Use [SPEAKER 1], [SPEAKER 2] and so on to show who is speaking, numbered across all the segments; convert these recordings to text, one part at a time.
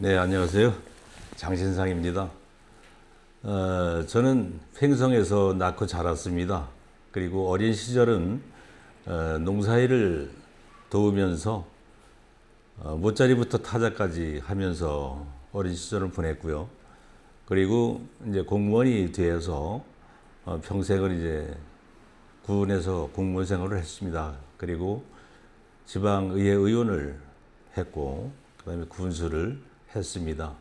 [SPEAKER 1] 네, 안녕하세요. 장신상입니다. 저는 횡성에서 낳고 자랐습니다. 그리고 어린 시절은 농사일을 도우면서 모짜리부터 타자까지 하면서 어린 시절을 보냈고요. 그리고 이제 공무원이 되어서 평생을 이제 군에서 공무원 생활을 했습니다. 그리고 지방의회 의원을 했고, 그다음에 군수를 했습니다.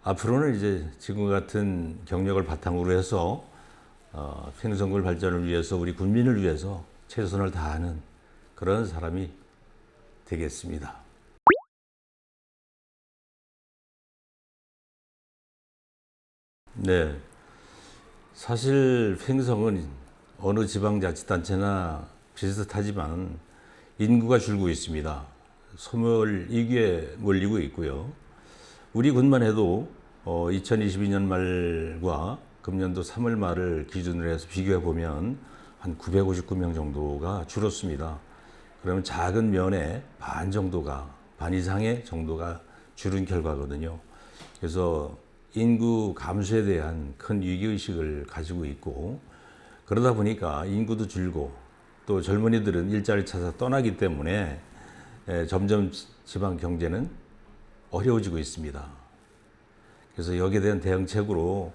[SPEAKER 1] 앞으로는 이제 지금 같은 경력을 바탕으로 해서 횡성군 발전을 위해서 우리 군민을 위해서 최선을 다하는 그런 사람이 되겠습니다. 네, 사실 횡성은 어느 지방자치단체나 비슷하지만 인구가 줄고 있습니다. 소멸 위기에 몰리고 있고요. 우리 군만 해도 2022년 말과 금년도 3월 말을 기준으로 해서 비교해 보면 한 959명 정도가 줄었습니다. 그러면 작은 면의 반 정도가, 반 이상의 정도가 줄은 결과거든요. 그래서 인구 감소에 대한 큰 위기의식을 가지고 있고, 그러다 보니까 인구도 줄고 또 젊은이들은 일자리 찾아 떠나기 때문에 점점 지방 경제는 어려워지고 있습니다. 그래서 여기에 대한 대응책으로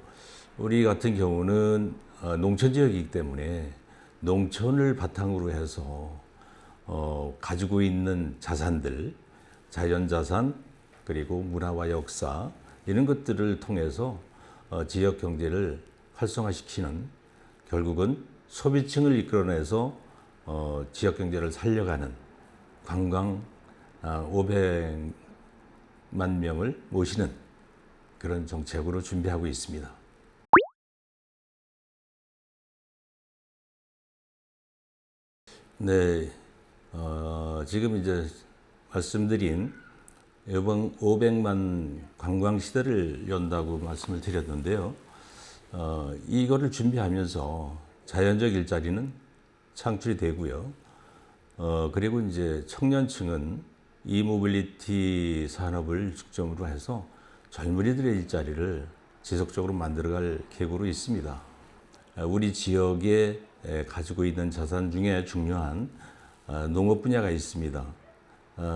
[SPEAKER 1] 우리 같은 경우는 농촌 지역이기 때문에 농촌을 바탕으로 해서 가지고 있는 자산들, 자연자산, 그리고 문화와 역사 이런 것들을 통해서 지역 경제를 활성화시키는, 결국은 소비층을 이끌어내서 지역 경제를 살려가는 관광 500만 명을 모시는 그런 정책으로 준비하고 있습니다. 네, 지금 이제 말씀드린 이번 500만 관광 시대를 연다고 말씀을 드렸는데요. 이거를 준비하면서 자연적 일자리는 창출이 되고요. 그리고 이제 청년층은 이모빌리티 산업을 중점으로 해서 젊은이들의 일자리를 지속적으로 만들어갈 계획으로 있습니다. 우리 지역에 가지고 있는 자산 중에 중요한 농업 분야가 있습니다.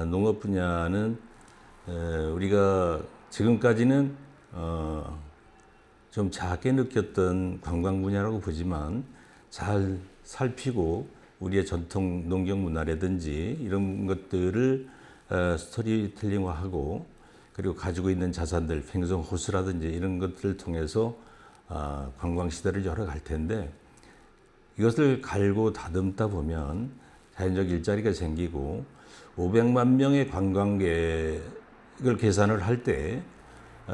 [SPEAKER 1] 농업 분야는 우리가 지금까지는 좀 작게 느꼈던 관광 분야라고 보지만 잘 살피고 우리의 전통 농경 문화라든지 이런 것들을 스토리텔링화하고, 그리고 가지고 있는 자산들, 횡성 호수라든지 이런 것들을 통해서 관광 시대를 열어갈 텐데, 이것을 갈고 다듬다 보면 자연적 일자리가 생기고 500만 명의 관광객을 계산을 할 때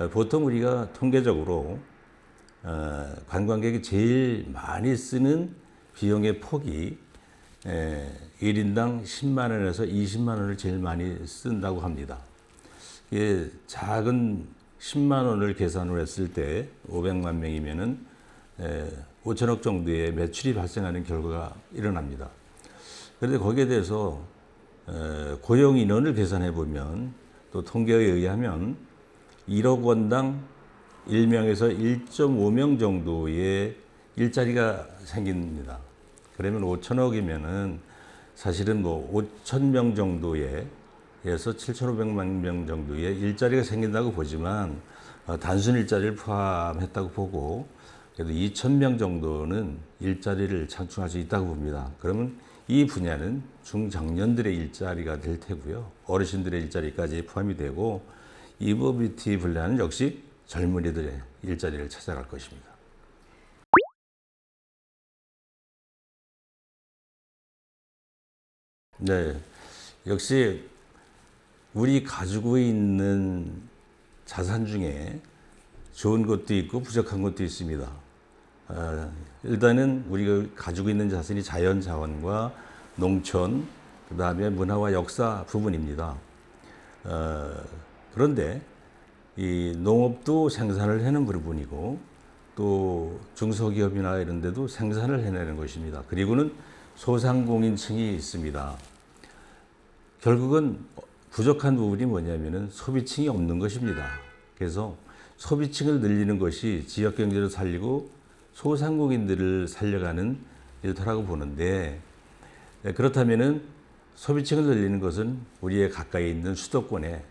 [SPEAKER 1] 보통 우리가 통계적으로 관광객이 제일 많이 쓰는 비용의 폭이 1인당 10만 원에서 20만 원을 제일 많이 쓴다고 합니다. 이게 작은 10만 원을 계산을 했을 때 500만 명이면은 5천억 정도의 매출이 발생하는 결과가 일어납니다. 그런데 거기에 대해서 고용 인원을 계산해 보면, 또 통계에 의하면 1억 원당 1명에서 1.5명 정도의 일자리가 생깁니다. 그러면 5천억이면은 사실은 뭐 5천 명 정도의 에서 7,500만 명 정도의 일자리가 생긴다고 보지만 단순 일자리를 포함했다고 보고 그래도 2,000명 정도는 일자리를 창출할 수 있다고 봅니다. 그러면 이 분야는 중장년들의 일자리가 될 테고요. 어르신들의 일자리까지 포함이 되고, 이모빌리티 분야는 역시 젊은이들의 일자리를 찾아갈 것입니다. 네, 역시 우리 가지고 있는 자산 중에 좋은 것도 있고 부족한 것도 있습니다. 일단은 우리가 가지고 있는 자산이 자연 자원과 농촌, 그 다음에 문화와 역사 부분입니다. 그런데 이 농업도 생산을 해내는 부분이고, 또 중소기업이나 이런 데도 생산을 해내는 것입니다. 그리고는 소상공인층이 있습니다. 결국은 부족한 부분이 뭐냐면은 소비층이 없는 것입니다. 그래서 소비층을 늘리는 것이 지역 경제를 살리고 소상공인들을 살려가는 일터라고 보는데, 그렇다면은 소비층을 늘리는 것은 우리의 가까이 있는 수도권의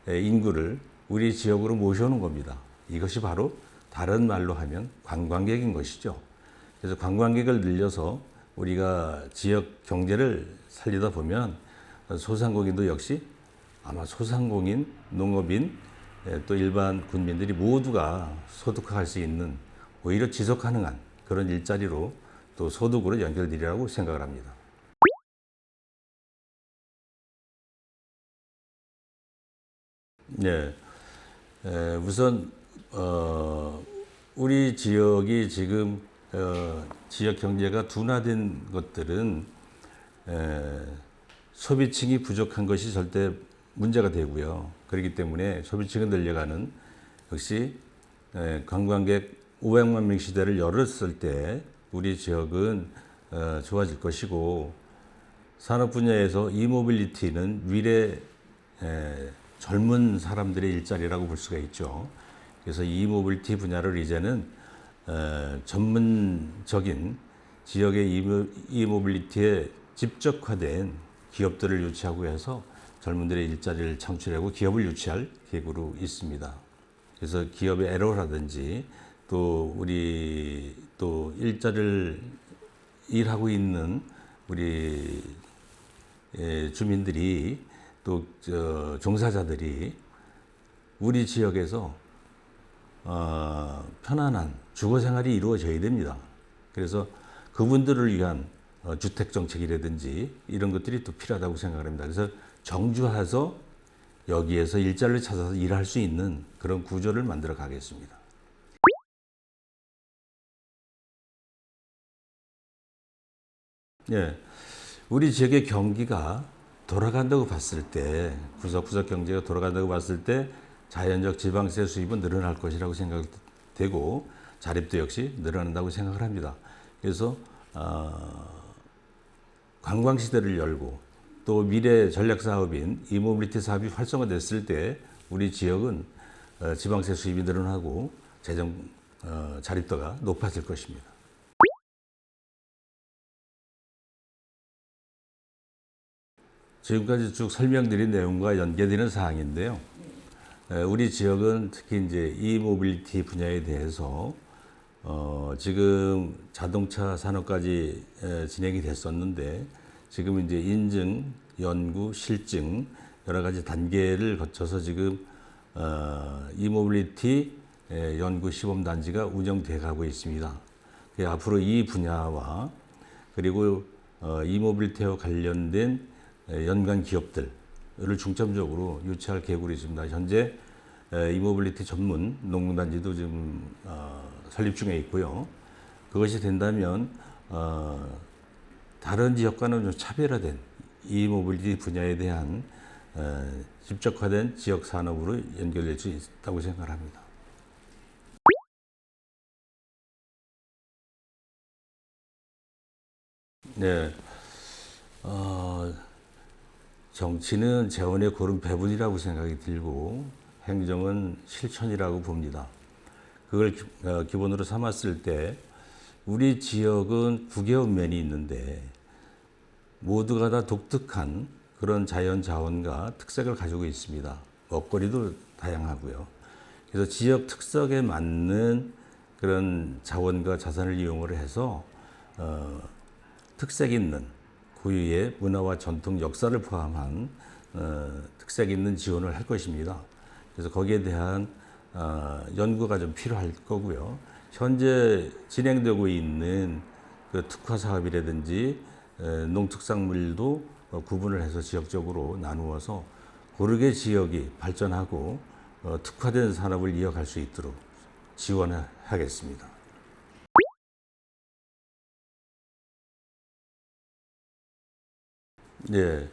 [SPEAKER 1] 인구를 우리 지역으로 모셔오는 겁니다. 이것이 바로 다른 말로 하면 관광객인 것이죠. 그래서 관광객을 늘려서 우리가 지역 경제를 살리다 보면 소상공인도 역시 아마 소상공인, 농업인, 또 일반 국민들이 모두가 소득화할 수 있는 오히려 지속 가능한 그런 일자리로 또 소득으로 연결되리라고 생각을 합니다. 네, 우선 우리 지역이 지금 지역 경제가 둔화된 것들은 소비층이 부족한 것이 절대 문제가 되고요. 그렇기 때문에 소비층을 늘려가는 역시 관광객 500만 명 시대를 열었을 때 우리 지역은 좋아질 것이고, 산업 분야에서 이모빌리티는 미래 젊은 사람들의 일자리라고 볼 수가 있죠. 그래서 이모빌리티 분야를 이제는 전문적인 지역의 이모빌리티에 집적화된 기업들을 유치하고 해서 젊은들의 일자리를 창출하고 기업을 유치할 계획으로 있습니다. 그래서 기업의 에러라든지 또 우리 또 일자리를 일하고 있는 우리 주민들이 또 종사자들이 우리 지역에서 편안한 주거 생활이 이루어져야 됩니다. 그래서 그분들을 위한 주택 정책이라든지 이런 것들이 또 필요하다고 생각합니다. 그래서 정주해서 여기에서 일자리를 찾아서 일할 수 있는 그런 구조를 만들어 가겠습니다. 예, 우리 지역의 경기가 돌아간다고 봤을 때, 구석구석 경제가 돌아간다고 봤을 때 자연적 지방세 수입은 늘어날 것이라고 생각되고 자립도 역시 늘어난다고 생각을 합니다. 그래서 관광 시대를 열고 또 미래 전략 사업인 이모빌리티 사업이 활성화됐을 때 우리 지역은 지방세 수입이 늘어나고 재정 자립도가 높아질 것입니다. 지금까지 쭉 설명드린 내용과 연계되는 사항인데요. 우리 지역은 특히 이제 이모빌리티 분야에 대해서 지금 자동차 산업까지 진행이 됐었는데 지금 이제 인증, 연구, 실증 여러 가지 단계를 거쳐서 지금 이모빌리티 연구 시범 단지가 운영돼 가고 있습니다. 앞으로 이 분야와 그리고 이모빌리티와 관련된 연관 기업들을 중점적으로 유치할 계획으로 있습니다. 현재 이모빌리티 전문 농단지도 지금 설립 중에 있고요. 그것이 된다면 다른 지역과는 좀 차별화된 이모빌리티 분야에 대한 집적화된 지역 산업으로 연결될 수 있다고 생각합니다. 네, 정치는 재원의 고른 배분이라고 생각이 들고 행정은 실천이라고 봅니다. 그걸 기본으로 삼았을 때 우리 지역은 국외 면이 있는데 모두가 다 독특한 그런 자연 자원과 특색을 가지고 있습니다. 먹거리도 다양하고요. 그래서 지역 특색에 맞는 그런 자원과 자산을 이용을 해서 특색 있는 고유의 문화와 전통, 역사를 포함한 특색 있는 지원을 할 것입니다. 그래서 거기에 대한 연구가 좀 필요할 거고요. 현재 진행되고 있는 그 특화 사업이라든지 농특산물도 구분을 해서 지역적으로 나누어서 고르게 지역이 발전하고 특화된 산업을 이어갈 수 있도록 지원하겠습니다. 네,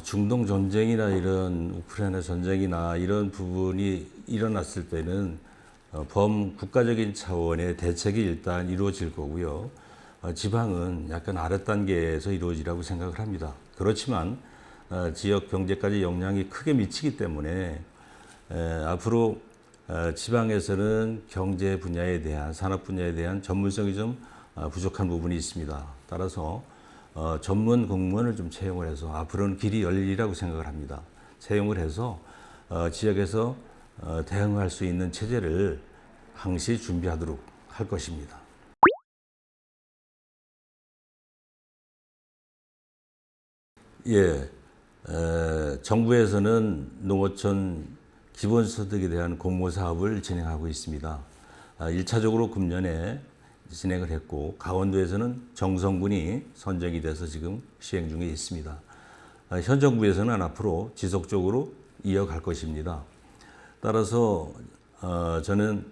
[SPEAKER 1] 중동 전쟁이나 이런 우크라이나 전쟁이나 이런 부분이 일어났을 때는 범국가적인 차원의 대책이 일단 이루어질 거고요. 지방은 약간 아랫단계에서 이루어지라고 생각을 합니다. 그렇지만 지역 경제까지 영향이 크게 미치기 때문에 앞으로 지방에서는 경제 분야에 대한 산업 분야에 대한 전문성이 좀 부족한 부분이 있습니다. 따라서 전문 공무원을 좀 채용을 해서 앞으로는 길이 열리라고 생각을 합니다. 채용을 해서 지역에서 대응할 수 있는 체제를 항시 준비하도록 할 것입니다. 예, 정부에서는 농어촌 기본소득에 대한 공모 사업을 진행하고 있습니다. 1차적으로 금년에 진행을 했고 강원도에서는 정성군이 선정이 돼서 지금 시행 중에 있습니다. 현 정부에서는 앞으로 지속적으로 이어갈 것입니다. 따라서 저는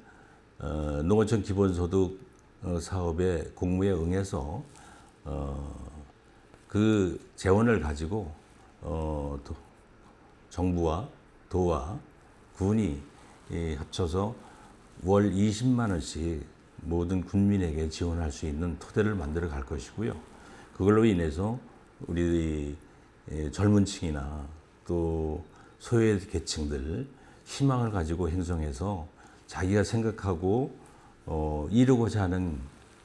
[SPEAKER 1] 농어촌 기본소득 사업의 공모에 응해서 그 재원을 가지고 정부와 도와 군이 합쳐서 월 20만 원씩 모든 군민에게 지원할 수 있는 토대를 만들어 갈 것이고요. 그걸로 인해서 우리 젊은 층이나 또 소외 계층들 희망을 가지고 행성해서 자기가 생각하고 이루고자 하는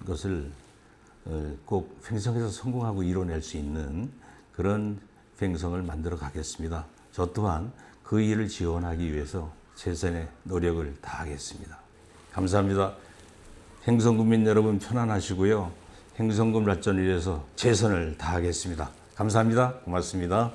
[SPEAKER 1] 것을 꼭 횡성해서 성공하고 이뤄낼 수 있는 그런 횡성을 만들어 가겠습니다. 저 또한 그 일을 지원하기 위해서 최선의 노력을 다하겠습니다. 감사합니다. 행성군민 여러분 편안하시고요. 행성군 발전을 위해서 최선을 다하겠습니다. 감사합니다. 고맙습니다.